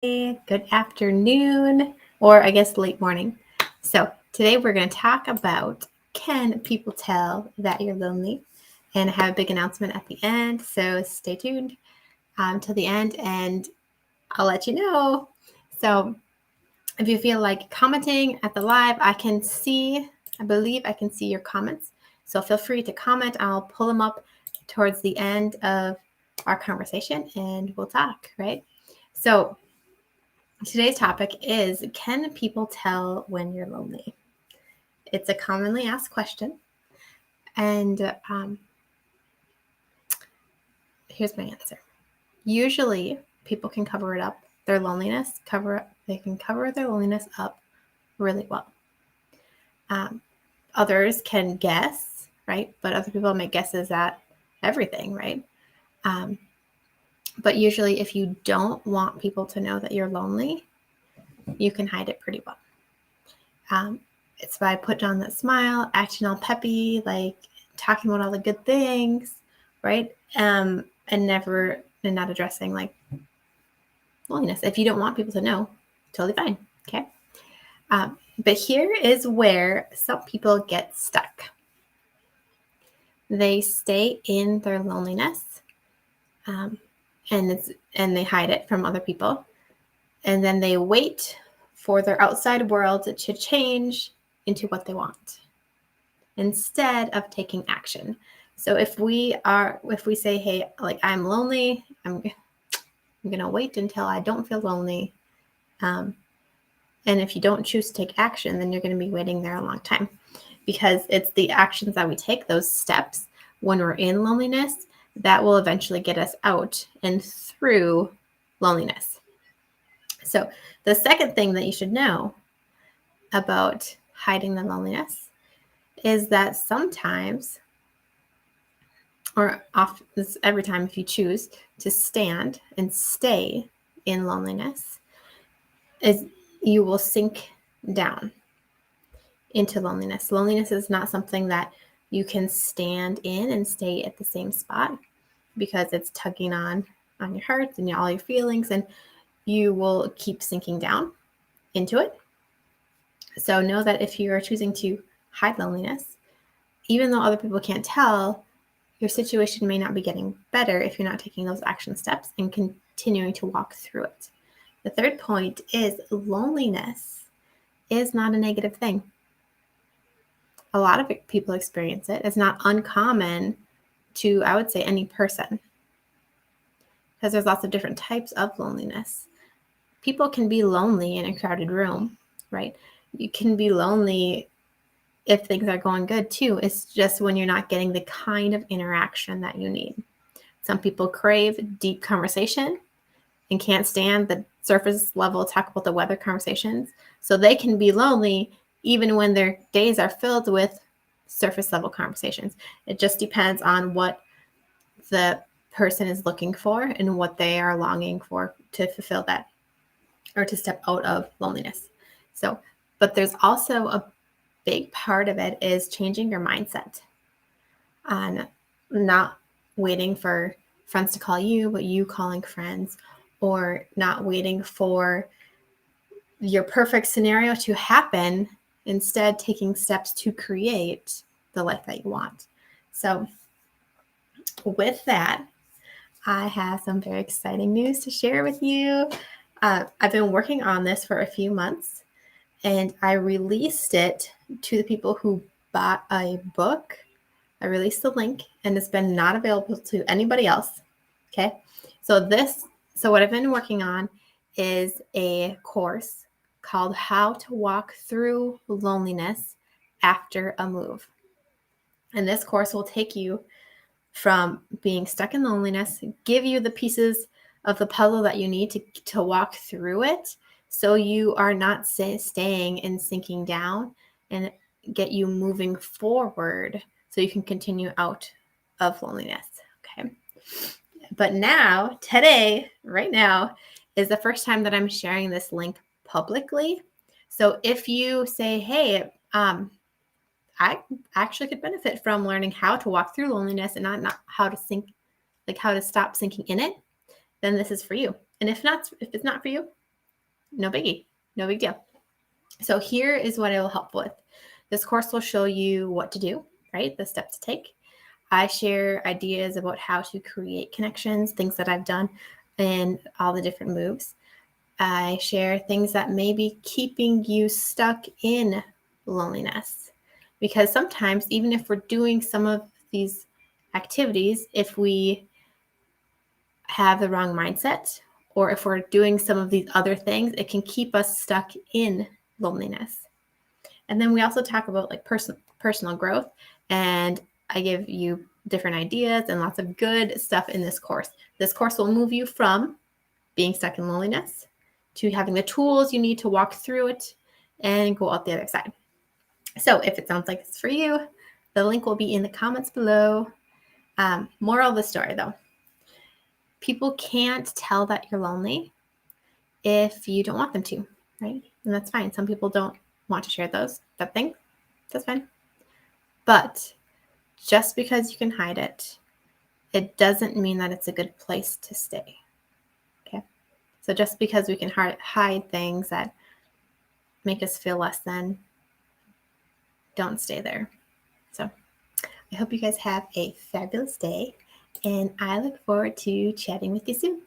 Good afternoon, or I guess late morning. So, today we're going to talk about can people tell that you're lonely? And I have a big announcement at the end. So, stay tuned till the end and I'll let you know. So, if you feel like commenting at the live, I believe I can see your comments. So, feel free to comment. I'll pull them up towards the end of our conversation and we'll talk, right? So, today's topic is, can people tell when you're lonely? It's a commonly asked question. And here's my answer. Usually, people can cover it up, they can cover their loneliness up really well. Others can guess, right? But other people make guesses at everything, right? But usually, if you don't want people to know that you're lonely, you can hide it pretty well. It's by putting on that smile, acting all peppy, like talking about all the good things, right? And not addressing like loneliness. If you don't want people to know, totally fine. Okay. But here is where some people get stuck. They stay in their loneliness, and they hide it from other people, and then they wait for their outside world to change into what they want instead of taking action. So if we say, hey, like I'm lonely, I'm gonna wait until I don't feel lonely. And if you don't choose to take action, then you're gonna be waiting there a long time, because it's the actions that we take, those steps when we're in loneliness, that will eventually get us out and through loneliness. So the second thing that you should know about hiding the loneliness is that sometimes, or often, every time, if you choose to stand and stay in loneliness, is you will sink down into loneliness. Loneliness is not something that you can stand in and stay at the same spot, because it's tugging on your heart and all your feelings, and you will keep sinking down into it. So know that if you are choosing to hide loneliness, even though other people can't tell, your situation may not be getting better if you're not taking those action steps and continuing to walk through it. The third point is, loneliness is not a negative thing. A lot of people experience it. It's not uncommon to, I would say, any person, because there's lots of different types of loneliness. People can be lonely in a crowded room, right? You can be lonely if things are going good too. It's just when you're not getting the kind of interaction that you need. Some people crave deep conversation and can't stand the surface level talk about the weather conversations. So they can be lonely even when their days are filled with surface level conversations. It just depends on what the person is looking for and what they are longing for to fulfill that, or to step out of loneliness. So, but there's also a big part of it is changing your mindset on not waiting for friends to call you, but you calling friends, or not waiting for your perfect scenario to happen, instead taking steps to create the life that you want. So with that, I have some very exciting news to share with you. I've been working on this for a few months, and I released it to the people who bought a book. I released the link, and it's been not available to anybody else. Okay. So what I've been working on is a course called How to Walk Through Loneliness After a Move. And this course will take you from being stuck in loneliness, give you the pieces of the puzzle that you need to walk through it, so you are not staying and sinking down, and get you moving forward so you can continue out of loneliness. Okay. But now, today, right now, is the first time that I'm sharing this link publicly. So if you say, hey, I actually could benefit from learning how to walk through loneliness and not how to stop sinking in it, then this is for you. And if it's not for you, no biggie, no big deal. So here is what it will help with. This course will show you what to do, right? The steps to take. I share ideas about how to create connections, things that I've done, and all the different moves. I share things that may be keeping you stuck in loneliness. Because sometimes, even if we're doing some of these activities, if we have the wrong mindset, or if we're doing some of these other things, it can keep us stuck in loneliness. And then we also talk about like personal growth, and I give you different ideas and lots of good stuff in this course. This course will move you from being stuck in loneliness to having the tools you need to walk through it and go out the other side. So if it sounds like it's for you, the link will be in the comments below. Moral of the story though, people can't tell that you're lonely if you don't want them to, right? And that's fine. Some people don't want to share that thing. That's fine. But just because you can hide it, it doesn't mean that it's a good place to stay. Okay. So just because we can hide things that make us feel less than, don't stay there. So I hope you guys have a fabulous day, and I look forward to chatting with you soon.